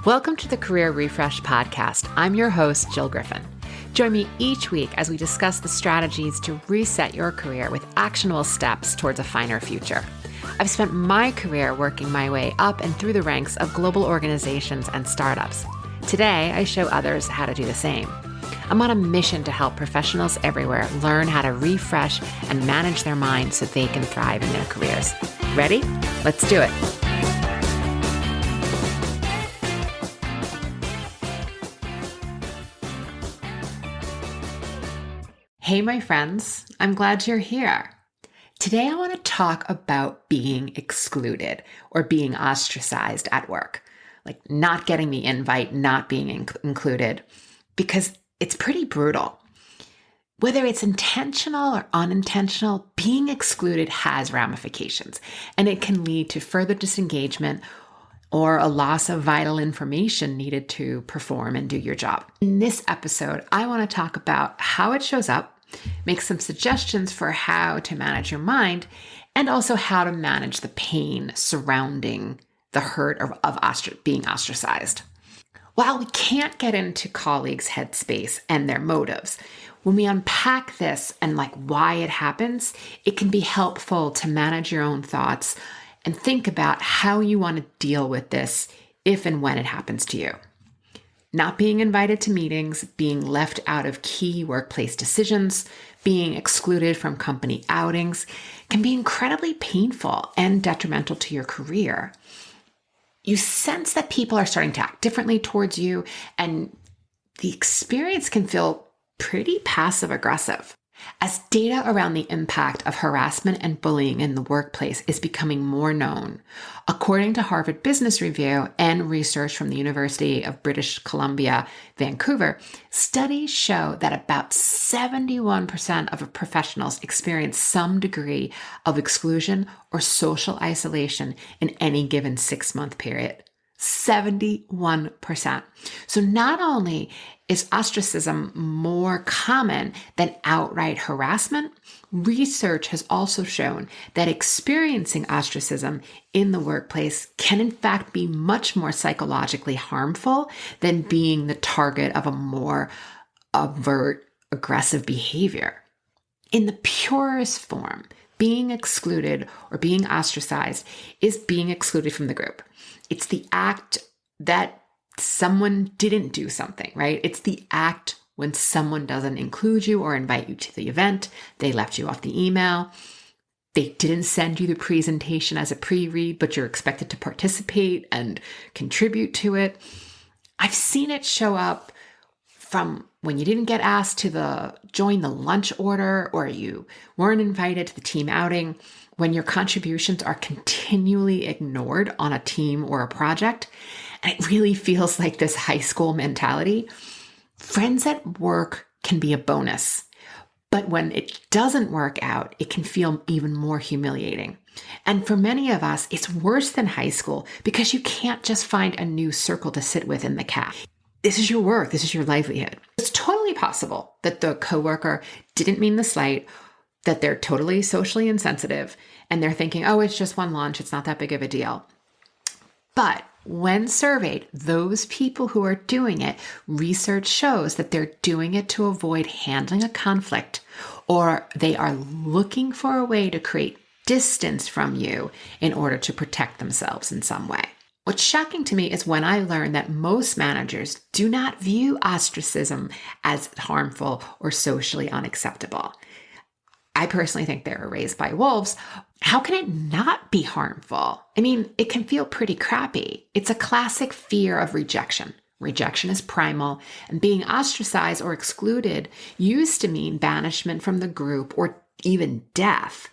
Welcome to the Career Refresh Podcast. I'm your host, Jill Griffin. Join me each week as we discuss the strategies to reset your career with actionable steps towards a finer future. I've spent my career working my way up and through the ranks of global organizations and startups. Today, I show others how to do the same. I'm on a mission to help professionals everywhere learn how to refresh and manage their minds so they can thrive in their careers. Ready? Let's do it. Hey, my friends, I'm glad you're here. Today, I want to talk about being excluded or being ostracized at work, like not getting the invite, not being included, because it's pretty brutal. Whether it's intentional or unintentional, being excluded has ramifications, and it can lead to further disengagement or a loss of vital information needed to perform and do your job. In this episode, I want to talk about how it shows up, make some suggestions for how to manage your mind, and also how to manage the pain surrounding the hurt of being ostracized. While we can't get into colleagues' headspace and their motives, when we unpack this and why it happens, it can be helpful to manage your own thoughts and think about how you want to deal with this if and when it happens to you. Not being invited to meetings, being left out of key workplace decisions, being excluded from company outings can be incredibly painful and detrimental to your career. You sense that people are starting to act differently towards you, and the experience can feel pretty passive-aggressive. As data around the impact of harassment and bullying in the workplace is becoming more known, according to Harvard Business Review and research from the University of British Columbia, Vancouver, studies show that about 71% of professionals experience some degree of exclusion or social isolation in any given 6-month period. 71%. So not only is ostracism more common than outright harassment, research has also shown that experiencing ostracism in the workplace can in fact be much more psychologically harmful than being the target of a more overt, aggressive behavior. In the purest form, being excluded or being ostracized is being excluded from the group. It's the act that someone didn't do something, right? It's the act when someone doesn't include you or invite you to the event, they left you off the email, they didn't send you the presentation as a pre-read, but you're expected to participate and contribute to it. I've seen it show up from when you didn't get asked to join the lunch order, or you weren't invited to the team outing, when your contributions are continually ignored on a team or a project. And it really feels like this high school mentality. Friends at work can be a bonus, but when it doesn't work out, it can feel even more humiliating. And for many of us, it's worse than high school because you can't just find a new circle to sit with in the cafe. This is your work. This is your livelihood. It's totally possible that the coworker didn't mean the slight, that they're totally socially insensitive, and they're thinking, oh, it's just one lunch. It's not that big of a deal. But when surveyed, those people who are doing it, research shows that they're doing it to avoid handling a conflict, or they are looking for a way to create distance from you in order to protect themselves in some way. What's shocking to me is when I learned that most managers do not view ostracism as harmful or socially unacceptable. I personally think they were raised by wolves. How can it not be harmful? I mean, it can feel pretty crappy. It's a classic fear of rejection. Rejection is primal, and being ostracized or excluded used to mean banishment from the group or even death.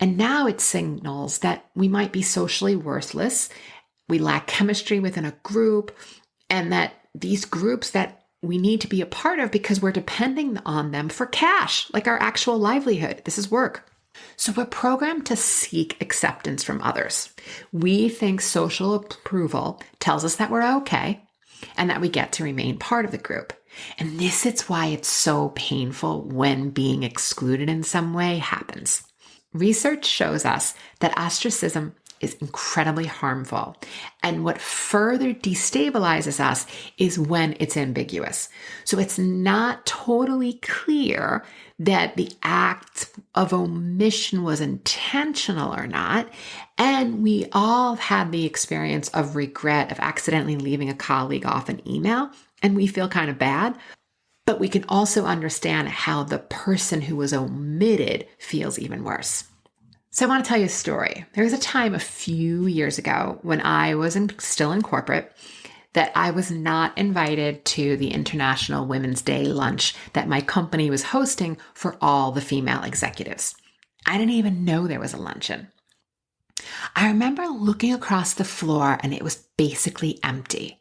And now it signals that we might be socially worthless, we lack chemistry within a group, and that these groups that we need to be a part of because we're depending on them for cash, like our actual livelihood. This is work. So we're programmed to seek acceptance from others. We think social approval tells us that we're okay and that we get to remain part of the group. And this is why it's so painful when being excluded in some way happens. Research shows us that ostracism is incredibly harmful. And what further destabilizes us is when it's ambiguous. So it's not totally clear that the act of omission was intentional or not. And we all have had the experience of regret of accidentally leaving a colleague off an email, and we feel kind of bad. But we can also understand how the person who was omitted feels even worse. So I want to tell you a story. There was a time a few years ago when I was still in corporate that I was not invited to the International Women's Day lunch that my company was hosting for all the female executives. I didn't even know there was a luncheon. I remember looking across the floor and it was basically empty.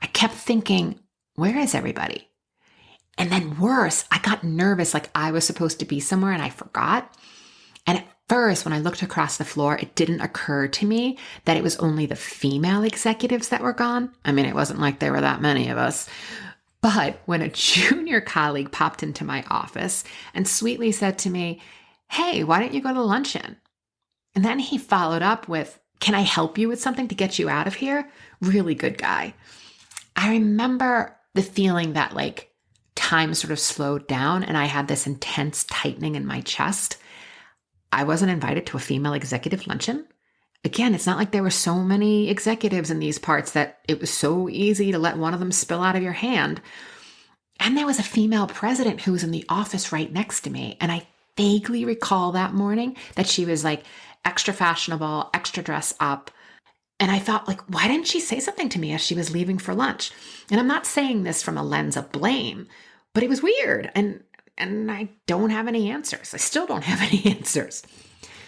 I kept thinking, where is everybody? And then worse, I got nervous like I was supposed to be somewhere and I forgot. And at first, when I looked across the floor, it didn't occur to me that it was only the female executives that were gone. I mean, it wasn't like there were that many of us. But when a junior colleague popped into my office and sweetly said to me, "Hey, why don't you go to luncheon?" And then he followed up with, "Can I help you with something to get you out of here?" Really good guy. I remember the feeling that like time sort of slowed down and I had this intense tightening in my chest. I wasn't invited to a female executive luncheon. Again, it's not like there were so many executives in these parts that it was so easy to let one of them spill out of your hand. And there was a female president who was in the office right next to me. And I vaguely recall that morning that she was like extra fashionable, extra dress up. And I thought, like, why didn't she say something to me as she was leaving for lunch? And I'm not saying this from a lens of blame, but it was weird. And I don't have any answers. I still don't have any answers.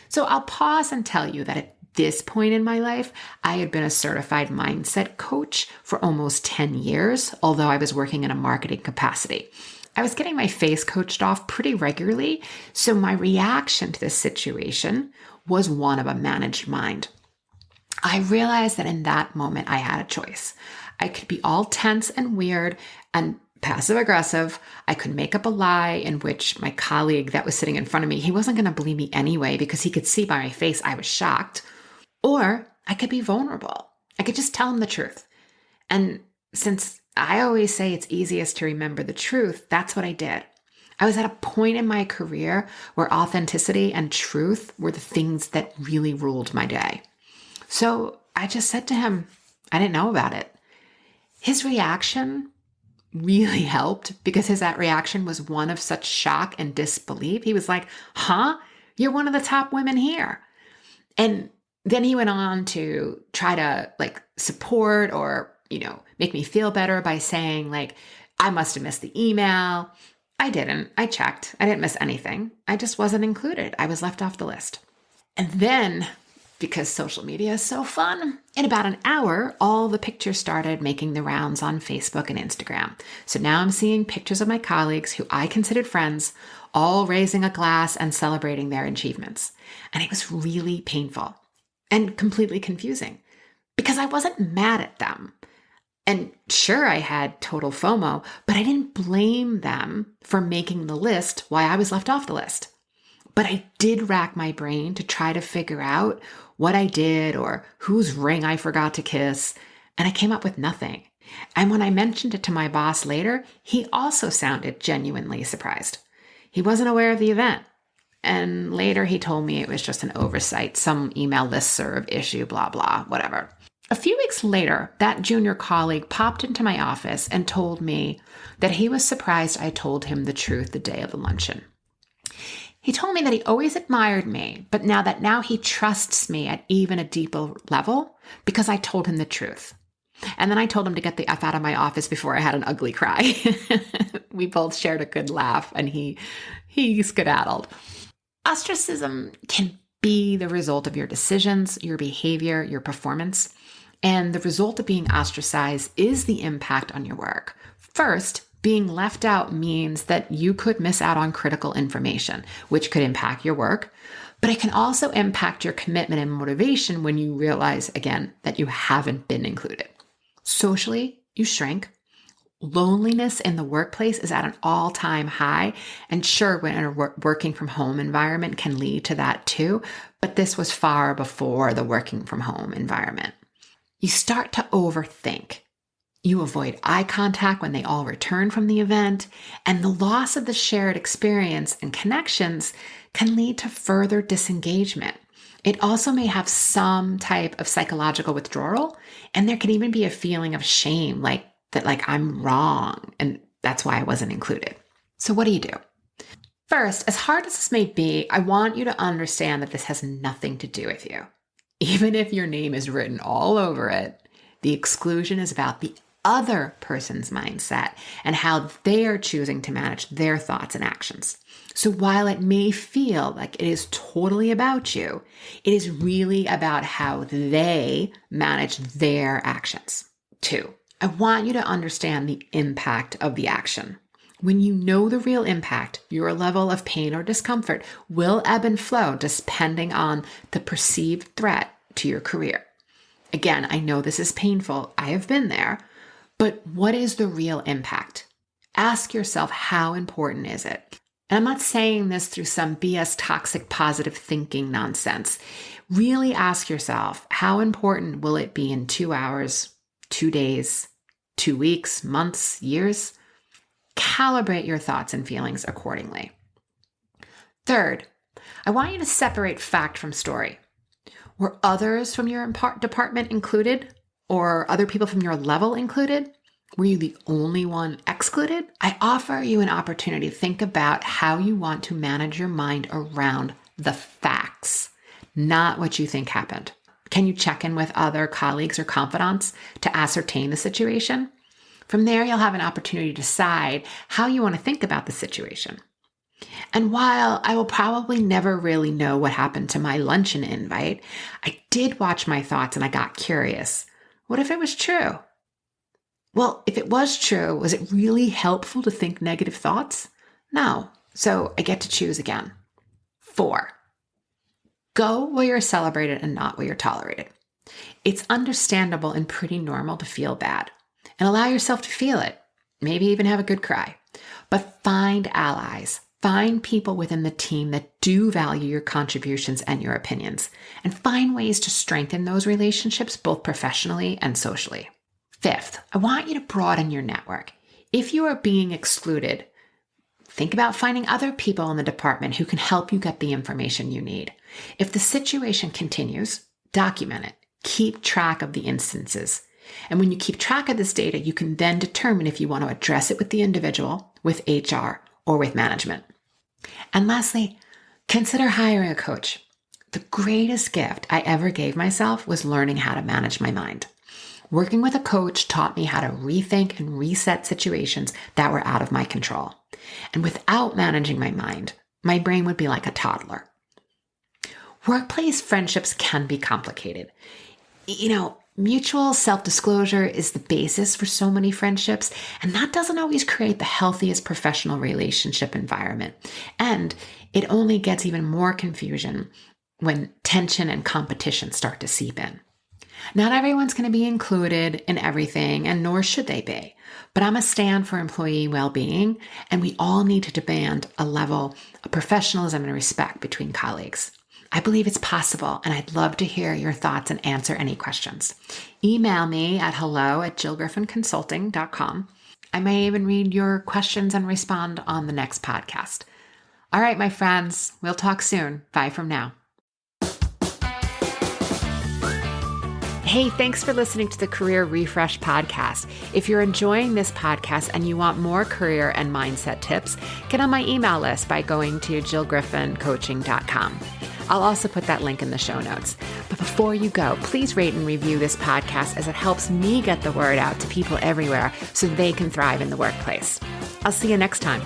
So I'll pause and tell you that at this point in my life, I had been a certified mindset coach for almost 10 years, although I was working in a marketing capacity. I was getting my face coached off pretty regularly, so my reaction to this situation was one of a managed mind. I realized that in that moment, I had a choice. I could be all tense and weird and passive aggressive. I could make up a lie in which my colleague that was sitting in front of me, he wasn't going to believe me anyway because he could see by my face I was shocked. Or I could be vulnerable. I could just tell him the truth. And since I always say it's easiest to remember the truth, that's what I did. I was at a point in my career where authenticity and truth were the things that really ruled my day. So I just said to him, I didn't know about it. His reaction really helped because that reaction was one of such shock and disbelief. He was like, "Huh? You're one of the top women here." And then he went on to try to like support or, make me feel better by saying like, I must have missed the email. I didn't. I checked. I didn't miss anything. I just wasn't included. I was left off the list. And then, because social media is so fun, in about an hour, all the pictures started making the rounds on Facebook and Instagram. So now I'm seeing pictures of my colleagues who I considered friends, all raising a glass and celebrating their achievements. And it was really painful and completely confusing because I wasn't mad at them. And sure, I had total FOMO, but I didn't blame them for making the list why I was left off the list. But I did rack my brain to try to figure out what I did or whose ring I forgot to kiss, and I came up with nothing. And when I mentioned it to my boss later, he also sounded genuinely surprised. He wasn't aware of the event. And later he told me it was just an oversight, some email listserv issue, blah, blah, whatever. A few weeks later, that junior colleague popped into my office and told me that he was surprised I told him the truth the day of the luncheon. He told me that he always admired me, but now he trusts me at even a deeper level because I told him the truth. And then I told him to get the F out of my office before I had an ugly cry. We both shared a good laugh and he skedaddled. Ostracism can be the result of your decisions, your behavior, your performance. And the result of being ostracized is the impact on your work. First, being left out means that you could miss out on critical information, which could impact your work, but it can also impact your commitment and motivation when you realize, again, that you haven't been included. Socially, you shrink. Loneliness in the workplace is at an all-time high. And sure, when a working from home environment can lead to that too, but this was far before the working from home environment. You start to overthink. You avoid eye contact when they all return from the event, and the loss of the shared experience and connections can lead to further disengagement. It also may have some type of psychological withdrawal, and there can even be a feeling of shame, like I'm wrong, and that's why I wasn't included. So what do you do? First, as hard as this may be, I want you to understand that this has nothing to do with you. Even if your name is written all over it, the exclusion is about the other person's mindset and how they are choosing to manage their thoughts and actions. So while it may feel like it is totally about you, it is really about how they manage their actions. 2, I want you to understand the impact of the action. When you know the real impact, your level of pain or discomfort will ebb and flow depending on the perceived threat to your career. Again, I know this is painful. I have been there. But what is the real impact? Ask yourself, how important is it? And I'm not saying this through some BS toxic positive thinking nonsense. Really ask yourself, how important will it be in 2 hours, 2 days, 2 weeks, months, years? Calibrate your thoughts and feelings accordingly. 3rd, I want you to separate fact from story. Were others from your department included? Or other people from your level included? Were you the only one excluded? I offer you an opportunity to think about how you want to manage your mind around the facts, not what you think happened. Can you check in with other colleagues or confidants to ascertain the situation? From there, you'll have an opportunity to decide how you want to think about the situation. And while I will probably never really know what happened to my luncheon invite, I did watch my thoughts and I got curious. What if it was true? Well, if it was true, was it really helpful to think negative thoughts? No. So I get to choose again. 4, go where you're celebrated and not where you're tolerated. It's understandable and pretty normal to feel bad, and allow yourself to feel it. Maybe even have a good cry. But find allies. Find people within the team that do value your contributions and your opinions, and find ways to strengthen those relationships both professionally and socially. 5th, I want you to broaden your network. If you are being excluded, think about finding other people in the department who can help you get the information you need. If the situation continues, document it. Keep track of the instances. And when you keep track of this data, you can then determine if you want to address it with the individual, with HR, or with management. And lastly, consider hiring a coach. The greatest gift I ever gave myself was learning how to manage my mind. Working with a coach taught me how to rethink and reset situations that were out of my control. And without managing my mind, my brain would be like a toddler. Workplace friendships can be complicated. Mutual self-disclosure is the basis for so many friendships, and that doesn't always create the healthiest professional relationship environment. And it only gets even more confusion when tension and competition start to seep in. Not everyone's going to be included in everything, and nor should they be. But I'm a stand for employee well-being, and we all need to demand a level of professionalism and respect between colleagues. I believe it's possible, and I'd love to hear your thoughts and answer any questions. Email me at hello@jillgriffinconsulting.com. I may even read your questions and respond on the next podcast. All right, my friends, we'll talk soon. Bye from now. Hey, thanks for listening to the Career Refresh podcast. If you're enjoying this podcast and you want more career and mindset tips, get on my email list by going to jillgriffincoaching.com. I'll also put that link in the show notes. But before you go, please rate and review this podcast, as it helps me get the word out to people everywhere so they can thrive in the workplace. I'll see you next time.